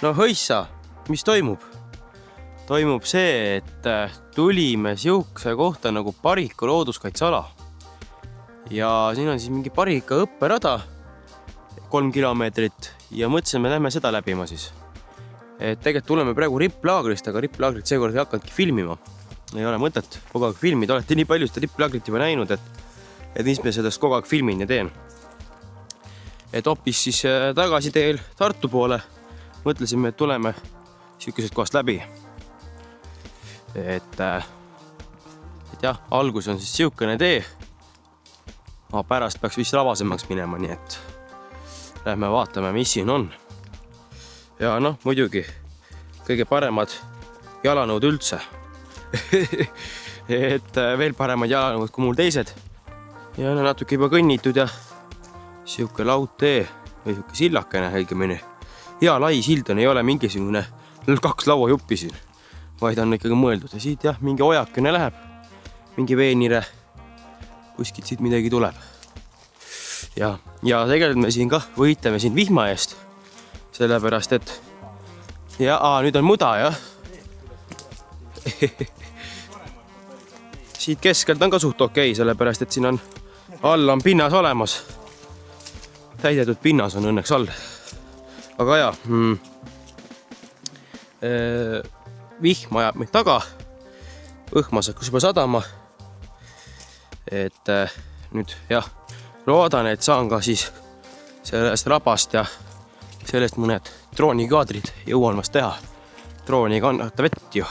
No hõissa, mis toimub? Toimub see, et tulime siukse kohta nagu Pariku looduskaitseala. Ja siin on siis mingi Parika õpperada 3 kilomeetrit ja mõtlesime, lähme seda läbima siis. Et tegelikult tuleme praegu ripplaagrist, aga ripplaagrit seekord ei hakanudki filmima. Ei ole mõtet kogu aeg filmida, olete nii palju seda ripplaagrit juba näinud, et mis me sellest kogu aeg filmin ja teen. Et hoopis siis tagasi teel Tartu poole mõtlesime, et tuleme siukesest kohast läbi. Et jah, algus on siis siukene tee. Aga pärast peaks vist lavasemaks minema, nii et lähme vaatame, mis siin on. Ja noh, muidugi kõige paremad jalanõud üldse. Et veel paremad jalanõud kui mul teised. Ja natuke juba kõnnitud ja siuke laudtee või siuke sillakene õigemini. Hea lai sild on, ei ole mingisugune 2 lauajuppi siin, vaid on ikkagi mõeldud. Ja siit jah, mingi ojakene läheb, mingi veenire, kuskilt siit midagi tuleb. Ja tegelikult me siin ka võitleme siin vihma eest, sellepärast et nüüd on muda, jah. Siit keskelt on ka suht okei, sellepärast et siin on all on pinnas olemas. Täidetud pinnas on õnneks all. Aga jah, vihm ajab meid taga, õhmas hakkas juba sadama. Et nüüd jah, loodan, et saan ka siis sellest rabast ja sellest mõned droonikaadrid jõuan vast teha. Drooni kannata vett ju,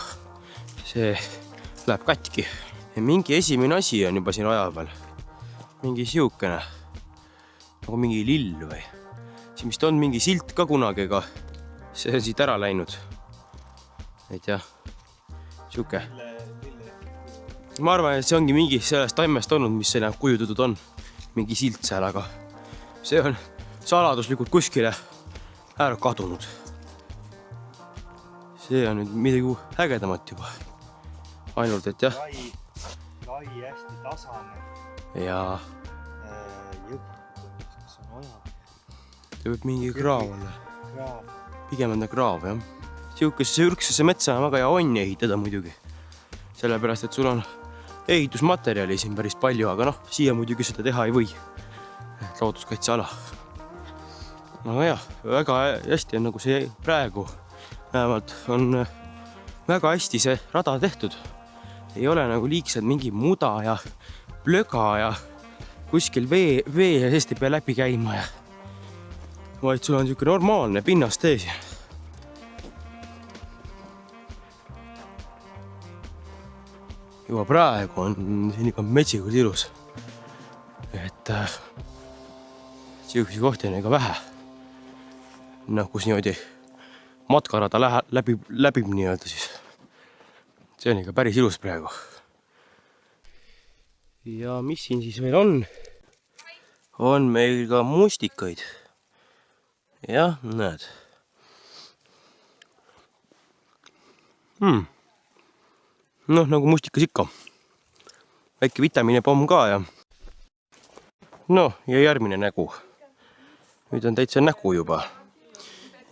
see läheb katki. Ja mingi esimene asi on juba siin aja peal, mingi siukene, nagu mingi lill või. Siin vist on mingi silt ka kunagi, aga see on siit ära läinud. Et jah, siuke. Ma arvan, et see ongi mingi sellest taimest olnud, mis selle kujutatud on. Mingi silt seal, aga see on saladuslikult kuskile ära kadunud. See on nüüd midagi ägedamat juba. Ainult, et jah. Lai hästi tasane. Ja Kas on oja? see võib mingi kraav olla. Kraav. Pigem on ta kraav, jah. Siukesesse ürksesse metsa on väga hea onni ehitada muidugi. Sellepärast, et sul on ehitusmaterjali siin päris palju, aga noh, siia muidugi seda teha ei või. Looduskaitseala. Aga jah, väga hästi on nagu see praegu. Vähemalt on väga hästi see rada tehtud. Ei ole nagu liigselt mingi muda ja plöga ja kuskil vee hästi pea läbi käima ja vaid sul on siuke normaalne pinnast ees. Juba praegu on siin ikka metsikult ilus. Et siukesi kohti on ega vähe. Noh, kus niimoodi matkarada läbib nii-öelda siis. See on ikka päris ilus praegu. Ja mis siin siis veel on? On meil ka mustikaid. Jah, näed. Noh, nagu mustikas ikka. Väike vitamiinipomm ka ja. No, ja järgmine nägu. Nüüd on täitsa nägu juba.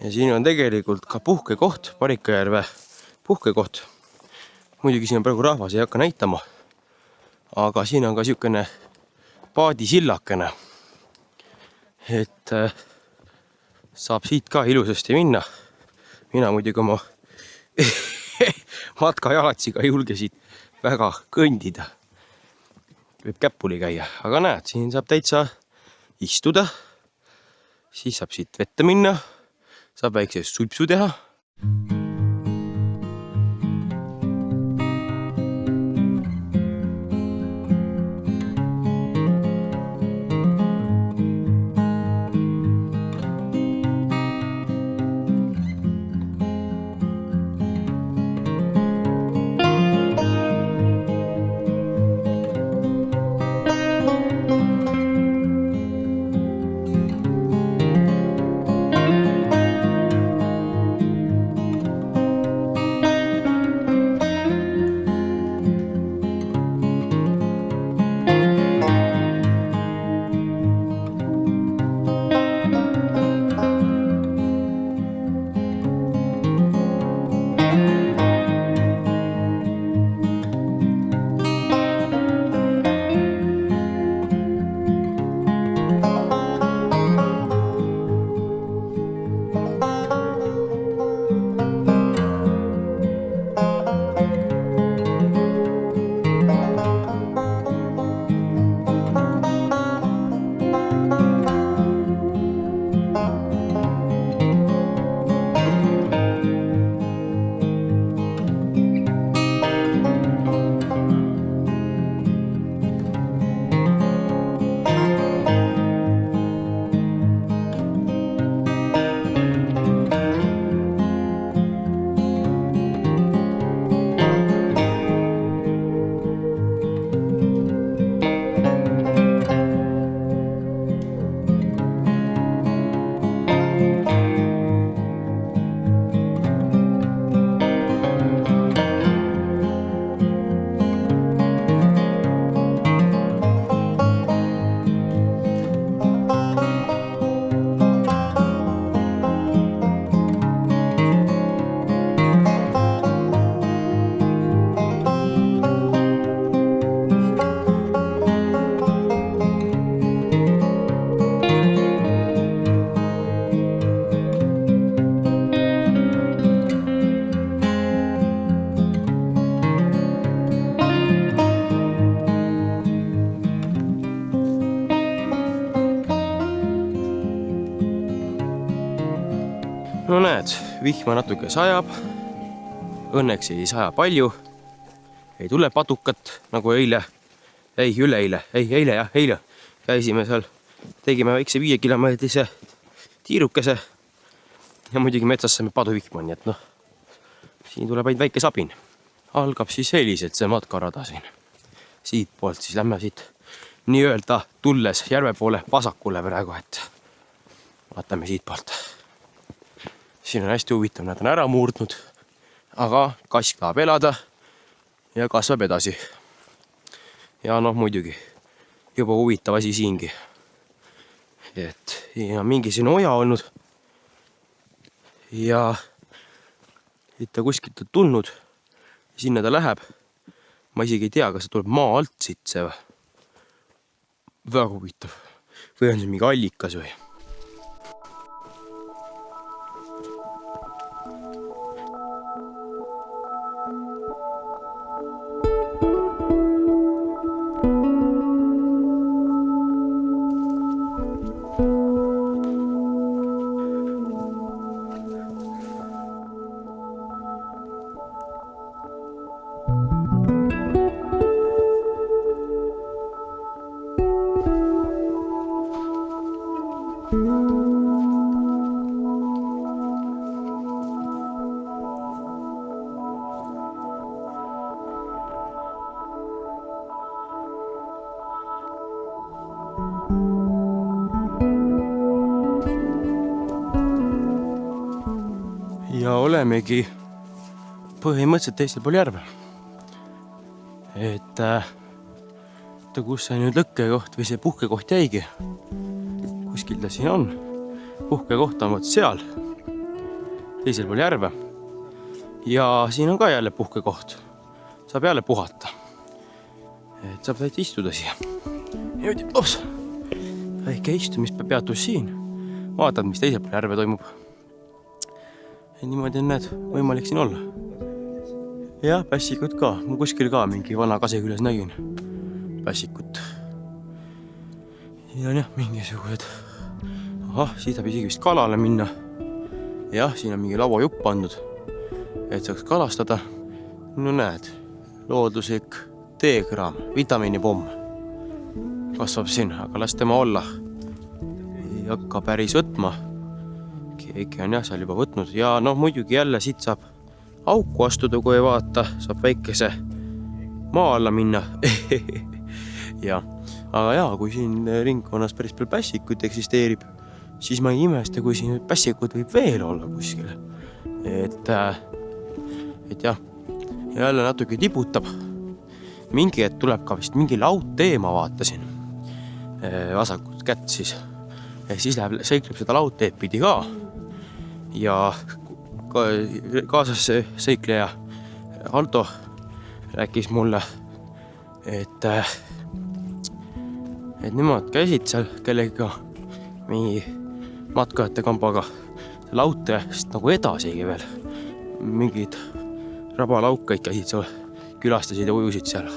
Ja siin on tegelikult ka puhkekoht, Parikajärve puhkekoht. Muidugi siin on praegu rahvas ei hakka näitama. Aga siin on ka siukene paadisillakene. Et saab siit ka ilusasti minna. Mina muidugi oma matkajalatsiga ei julge siit väga kõndida. Võib käppuli käia. Aga näed, siin saab täitsa istuda. Siis saab siit vette minna. Saab väikse suipsu teha. näed, vihma natuke sajab. Õnneks ei saja palju. Ei tule padukat nagu eile. Ei, üleeile. Ei, eile jah, eile. Käisime seal, tegime väikse 5-kilomeetrise tiirukese. Ja muidugi metsas saime paduvihma, nii et noh, siin tuleb vaid väike sabin. Algab siis selliselt see matkarada siin. Siit poolt siis lähme siit nii-öelda tulles järve poole vasakule praegu, et vaatame siit poolt. Siin on hästi huvitav, nad on ära murdnud, aga kask tahab elada ja kasvab edasi. Ja noh, muidugi juba huvitav asi siingi. Et on mingi siin oja olnud ja siit ta kuskilt on tulnud. Sinna ta läheb. Ma isegi ei tea, kas ta tuleb maa alt siit see või. Väga huvitav. Või on see mingi allikas või? Ja olemegi põhimõtteliselt teisel pool järve. Et kus see nüüd lõkkekoht või see puhkekoht jäigi. Kuskil ta siin on. Puhkekoht on seal. Teisel pool järve. Ja siin on ka jälle puhkekoht. Saab jälle puhata. Et saab täitsa istuda siia. Ja nüüd, väike istumispeatus siin. Vaatad, mis teisel pool järve toimub. Ja niimoodi on need võimalik siin olla. Ja pässikut ka. Ma kuskil ka mingi vana kase küljes nägin. Pässikut. Ja jah, mingisugused. Siit saab isegi vist kalale minna. Jah, siin on mingi lauajupp pandud, et saaks kalastada. No näed, looduslik teekraam, vitamiinipomm. Kasvab siin, aga las tema olla. Ei hakka päris võtma. Keegi on jah seal juba võtnud ja noh, muidugi jälle siit saab auku astuda, kui ei vaata, saab väikese maa alla minna. Ja, aga jaa, kui siin ringkonnas päris palju pässikut eksisteerib, siis ma ei imesta, kui siin pässikut võib veel olla kuskil. Et jah, jälle natuke tibutab. Mingi hetk tuleb ka vist mingi laudtee, ma vaatasin. Vasakut kätt siis. Ja siis seikleb seda laudteed pidi ka. Ja kaasas seikleja Aldo rääkis mulle, et nemad käisid seal kellega mingi matkajate kambaga laudteest nagu edasigi veel. Mingid rabalaukaid käisid seal, külastasid ja ujusid seal.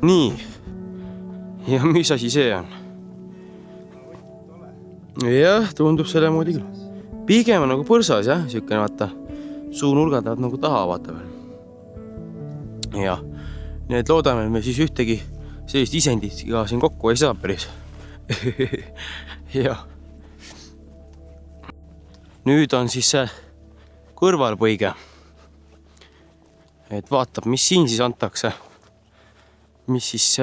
Nii, ja mis asi see on? Jah, tundub selle moodi küll. Pigem nagu põrsas, jah, siukene vaata. Suunurgad lähevad nagu taha, vaata veel. Ja, nii et loodame, et me siis ühtegi sellist isendit ka siin kokku ei saa päris. Ja. Nüüd on siis see kõrvalpõige. Et vaatab, mis siin siis antakse. Mis siis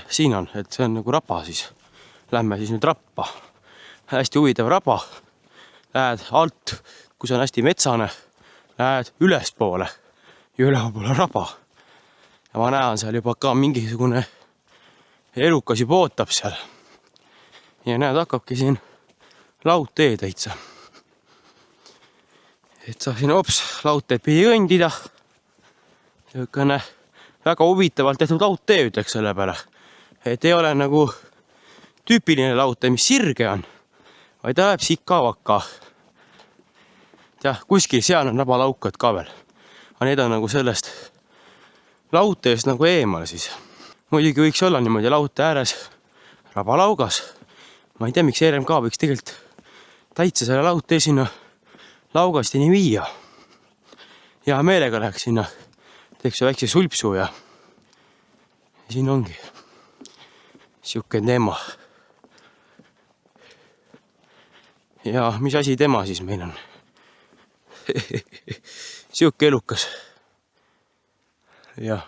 siin on, et see on nagu raba siis. Lähme siis nüüd rappa. Hästi huvitav raba. Lähed alt, kui see on hästi metsane, lähed ülespoole ja ülepoole raba. Ja ma näen seal juba ka mingisugune elukas juba ootab seal. Ja näed, hakkabki siin laudtee täitsa. Et saab siin laudteed pidi kõndida. Niisugune väga huvitavalt tehtud laudtee, ütleks selle peale. Et ei ole nagu tüüpiline laudtee, mis sirge on, vaid läheb sikka-vakka. jah, kuskil seal on rabalaukad ka veel. Aga need on nagu sellest laudteest nagu eemal siis. Muidugi võiks olla niimoodi laudte ääres rabalaugas. Ma ei tea, miks RMK võiks tegelikult täitsa selle laudtee sinna Laugastini viia. Hea meelega läheks sinna, teeks väikse sulpsu ja siin ongi siuke teema. Ja mis asi tema siis meil on? Siuke elukas. Ja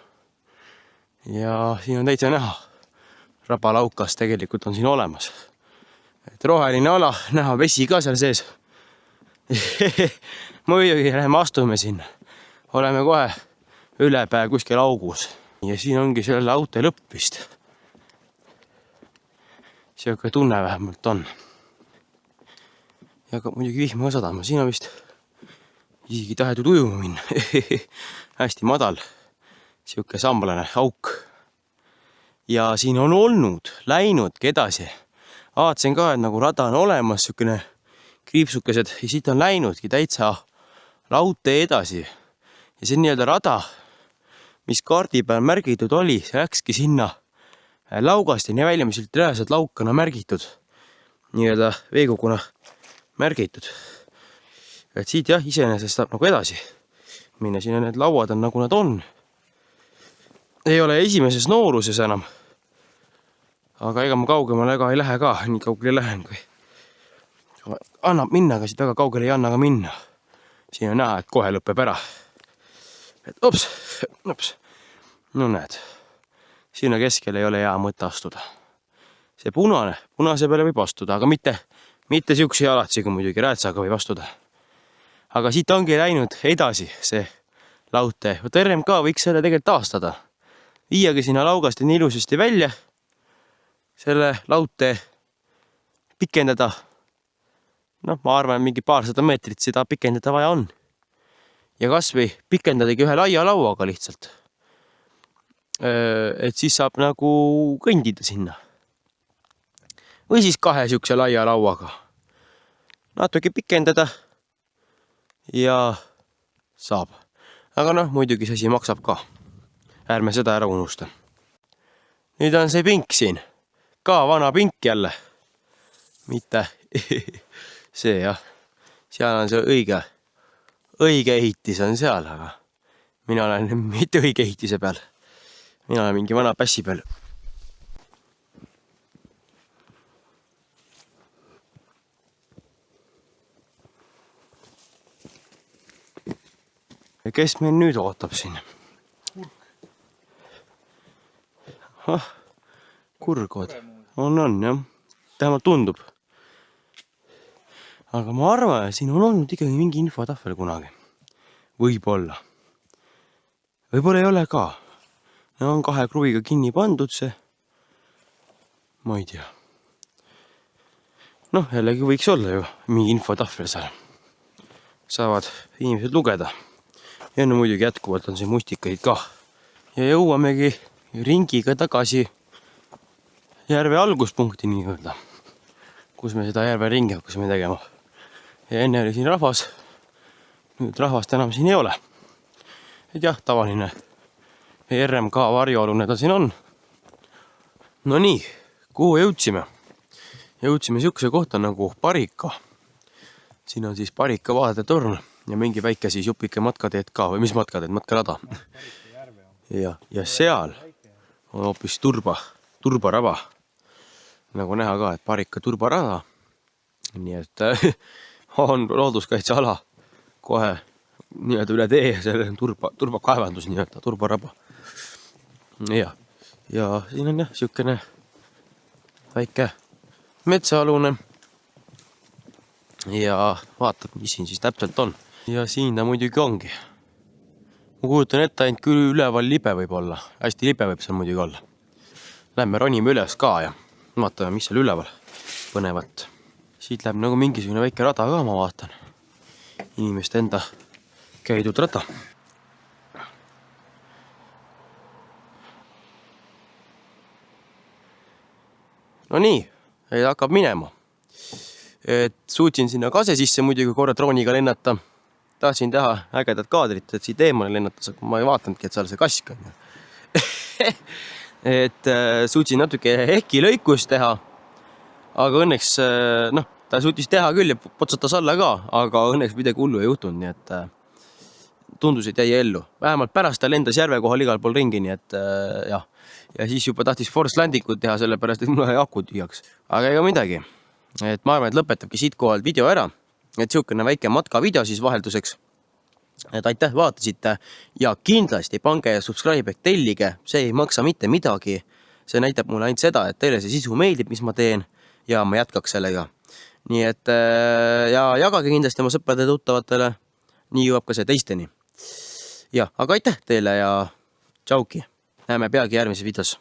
siin on täitsa näha. Rabalaukas tegelikult on siin olemas. Et roheline ala, näha vesi ka seal sees. Muidugi läheme astume sinna. Oleme kohe ülepää kuskil augus. Ja siin ongi selle laute lõpp vist. Siuke tunne vähemalt on. Ja ka muidugi vihma sadama. Siin on vist isegi tahetud ujuma minna. Hästi madal. Siuke samblane auk. Ja siin on olnud, läinudki edasi. Vaatasin ka, et nagu rada on olemas, siukene kriipsukesed. Ja siit on läinudki täitsa laudtee edasi. Ja see nii-öelda rada, mis kaardi peal märgitud oli, see läkski sinna Laugastini välja, mis olid reaalselt laukana märgitud. Nii-öelda veekoguna märgitud. Et siit jah, iseenesest saab nagu edasi minna. Siin on need lauad on nagu nad on. Ei ole esimeses nooruses enam. Aga ega ma kaugemale ega ei lähe ka. Nii kaugele lähen, kui annab minna, aga siit väga kaugele ei anna ka minna. Siin on näha, et kohe lõpeb ära. Et ops. No näed. Sinna keskel ei ole hea mõte astuda. See punase peale võib astuda, aga mitte siukse jalatsiga muidugi, räätsaga võib astuda. Aga siit ongi läinud edasi see laudtee. Võt RMK võiks selle tegelikult taastada. Viiagi sinna Laugastini ilusasti välja. Selle laudtee pikendada. Noh, ma arvan, mingi paarsada meetrit seda pikendada vaja on. Ja kas või pikendadagi ühe laia lauaga lihtsalt. Et siis saab nagu kõndida sinna. Või siis kahe siukse laia lauaga. Natuke pikendada ja saab. Aga noh, muidugi see asi maksab ka. Ärme seda ära unusta. Nüüd on see pink siin. Ka vana pink jälle. Mitte see jah. Seal on see õige ehitis on seal, aga mina olen mitte õige ehitise peal. Mina olen mingi vana pässi peal. Ja kes meil nüüd ootab siin? Kurgod. On jah. Tähemalt tundub. Aga ma arvan, et siin on olnud ikkagi mingi infotahvel kunagi. Võib-olla. Võib-olla ei ole ka. No on 2 kruviga kinni pandud see. Ma ei tea. Noh, jällegi võiks olla ju mingi infotahvel seal. Saavad inimesed lugeda. Ja no muidugi jätkuvalt on siin mustikaid ka. Ja jõuamegi ringiga tagasi järve alguspunkti nii-öelda. Kus me seda järve ringi hakkasime tegema. Ja enne oli siin rahvas. Nüüd rahvast enam siin ei ole. Et jah, tavaline RMK varjualune ta siin on. No nii, kuhu jõudsime? Jõudsime siukse kohta nagu Parika. Siin on siis Parika vaadetorn ja mingi väike siis jupike matkateed ka. Või mis matkateed? Matkarada. Ja seal on hoopis turbaraba. Nagu näha ka, et Parika turbarada. Nii et on looduskaitseala kohe nii-öelda üle tee. See on turbakaevandus nii-öelda, turbaraba. Ja siin on jah, siukene väike metsaalune. Ja vaatab, mis siin siis täpselt on. Ja siin ta muidugi ongi. Ma kujutan ette, ainult küll üleval libe võib olla. Hästi libe võib seal muidugi olla. Lähme ronime üles ka ja vaatame, mis seal üleval põnevat. Siit läheb nagu mingisugune väike rada ka, ma vaatan. Inimeste enda käidud rada. No nii, hakkab minema. Et suutsin sinna kase sisse muidugi korra drooniga lennata. tahtsin teha ägedat kaadrit, et siit eemale lennatas, aga ma ei vaatanudki, et seal see kask on. Et suutsin natuke ehki lõikust teha, aga õnneks, noh, ta suutis teha küll ja potsatas alla ka, aga õnneks midagi hullu ei juhtunud, nii et tundus, et jäi ellu. Vähemalt pärast ta lendas järve kohal igal pool ringi, nii et jah. Ja siis juba tahtis force landingut teha, sellepärast, et mul jäi aku tühjaks. Aga ega midagi. Et ma arvan, et lõpetabki siit kohalt video ära. Et siukene väike matka video siis vahelduseks. Et aitäh vaatasite ja kindlasti pange subscribe, et tellige. See ei maksa mitte midagi. See näitab mulle ainult seda, et teile see sisu meeldib, mis ma teen ja ma jätkaks sellega. Nii et ja jagage kindlasti oma sõprade tuttavatele. Nii jõuab ka see teisteni. Ja, aga aitäh teile ja tšauki. Näeme peagi järgmises videos.